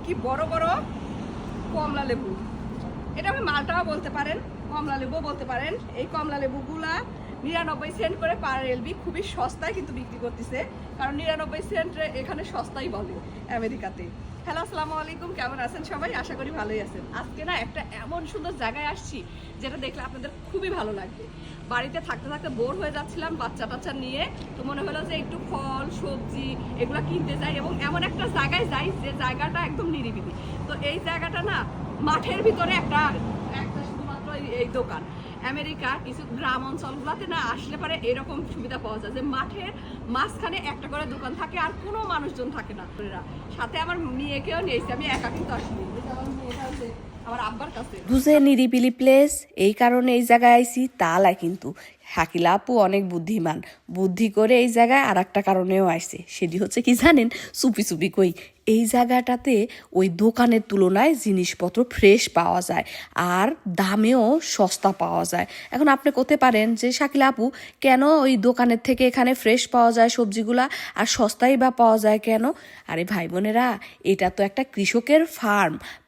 কি বড় বড় কমলা লেবু, এটা আমি মালটাও বলতে পারেন, কমলা লেবুও বলতে পারেন। এই কমলা লেবুগুলা 99 সেন্ট করে পার এলবি, খুবই সস্তায় কিন্তু বিক্রি করতেছে, কারণ 99 সেন্ট এখানে সস্তাই বলে আমেরিকাতে। হ্যালো, আসসালামু আলাইকুম, কেমন আছেন সবাই? আশা করি ভালোই আছেন। আজকে না একটা এমন সুন্দর জায়গায় আসছি যেটা দেখলে আপনাদের খুবই ভালো লাগবে। বাড়িতে থাকতে থাকতে বোর হয়ে যাচ্ছিলাম বাচ্চা টাচ্চা নিয়ে, তো মনে হলো যে একটু ফল সবজি এগুলো কিনতে যাই এবং এমন একটা জায়গায় যাই যে জায়গাটা একদম নিরিবিলি। তো এই জায়গাটা না মাঠের ভিতরে একটা শুধুমাত্র এই দোকান। আমেরিকা কিছু গ্রাম অঞ্চলগুলোতে না আসলে পরে এরকম সুবিধা পাওয়া যায় যে মাঠের মাঝখানে একটা করে দোকান থাকে আর কোনো মানুষজন থাকে না। সাথে আমার মেয়েকেও নিয়েছি, আমি একা কিন্তু আসিনি, আমার মেয়েটা আছে আমার আব্বার কাছে। বুঝে নিরিবিলি প্লেস, এই কারণে এই জায়গায় আইসি তা লাই কিন্তু শাকিলা আপু অনেক বুদ্ধিমান, বুদ্ধি করে এই জায়গায় আর একটা কারণেও আসছে। সেটি হচ্ছে কি জানেন, চুপি চুপি কই এই জায়গাটাতে ওই দোকানের তুলনায় জিনিসপত্র ফ্রেশ পাওয়া যায় আর দামেও সস্তা পাওয়া যায়। এখন আপনি করতে পারেন যে শাকিলা আপু কেন ওই দোকানের থেকে এখানে ফ্রেশ পাওয়া যায় সবজিগুলা আর সস্তাই বা পাওয়া যায় কেন? আরে ভাই বোনেরা, এটা তো একটা কৃষকের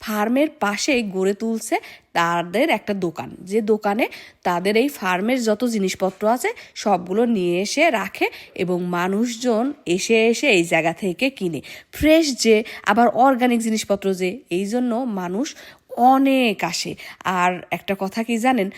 ফার্মের পাশেই গড়ে তুলছে তাদের একটা দোকান, যে দোকানে তাদের এই ফার্মের যত জিনিসপত্র আছে সবগুলো নিয়ে এসে রাখে এবং মানুষজন এসে এসে এই জায়গা থেকে কিনে ফ্রেশ, যে আবার অর্গানিক জিনিসপত্র, যে এই জন্য মানুষ অনেক আসে। আর একটা কথা কি জানেন,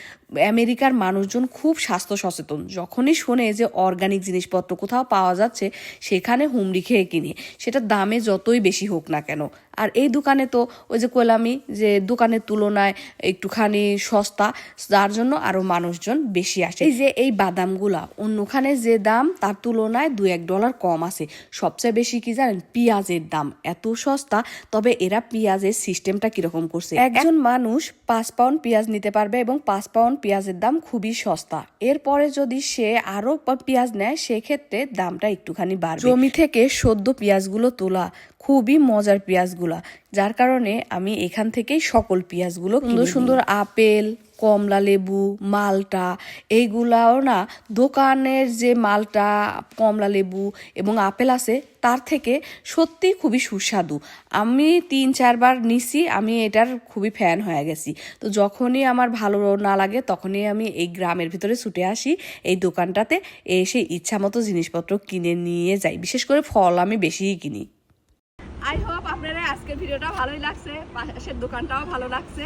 আমেরিকার মানুষজন খুব স্বাস্থ্য সচেতন। যখনই শোনে যে অর্গানিক জিনিসপত্র কোথাও পাওয়া যাচ্ছে সেখানে হুমড়ি খেয়ে কিনে, সেটা দামে যতই বেশি হোক না কেন। আর এই দোকানে তো ওই যে কইলামই যে দোকানের তুলনায় একটুখানি সস্তা, যার জন্য আরো মানুষজন বেশি আসে। এই যে এই বাদামগুলা অন্যখানে যে দাম তার তুলনায় $2-1 কম আছে। সবচেয়ে বেশি কি জানেন, পেঁয়াজের দাম এত সস্তা। তবে এরা পেঁয়াজের সিস্টেমটা কিরকম করছে, একজন মানুষ 5 পাউন্ড পেঁয়াজ নিতে পারবে এবং 5 পাউন্ড পেঁয়াজের দাম খুবই সস্তা। এরপরে যদি সে আরো পেঁয়াজ নেয় সেক্ষেত্রে দামটা একটুখানি বাড়বে। জমি থেকে সদ্য পেঁয়াজগুলো তোলা, খুবই মজার পেঁয়াজগুলা, যার কারণে আমি এখান থেকেই সকল পেঁয়াজগুলো, সুন্দর সুন্দর আপেল, কমলা লেবু, মালটা, এইগুলাও না দোকানের যে মালটা, কমলা লেবু এবং আপেল আছে তার থেকে সত্যি খুবই সুস্বাদু। আমি 3-4 বার নিছি, আমি এটার খুবই ফ্যান হয়ে গেছি। তো যখনই আমার ভালো না লাগে তখনই আমি এই গ্রামের ভিতরে ছুটে আসি এই দোকানটাতে, এসে ইচ্ছা মতো জিনিসপত্র কিনে নিয়ে যাই। বিশেষ করে ফল আমি বেশিই কিনি। আই হোপ আপনারা আজকের ভিডিওটা ভালোই লাগছে, পাশের দোকানটাও ভালো লাগছে।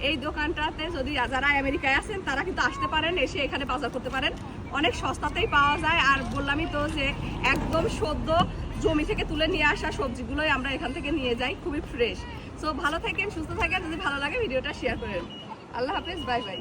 এই দোকানটাতে যদি যারা আমেরিকায় আছেন তারা কিন্তু আসতে পারেন, এসে এখানে বাজার করতে পারেন, অনেক সস্তাতেই পাওয়া যায়। আর বললামই তো যে একদম সদ্য জমি থেকে তুলে নিয়ে আসা সবজিগুলোই আমরা এখান থেকে নিয়ে যাই, খুবই ফ্রেশ। সো ভালো থাকেন, সুস্থ থাকেন, যদি ভালো লাগে ভিডিওটা শেয়ার করেন। আল্লাহ হাফেজ, বাই বাই।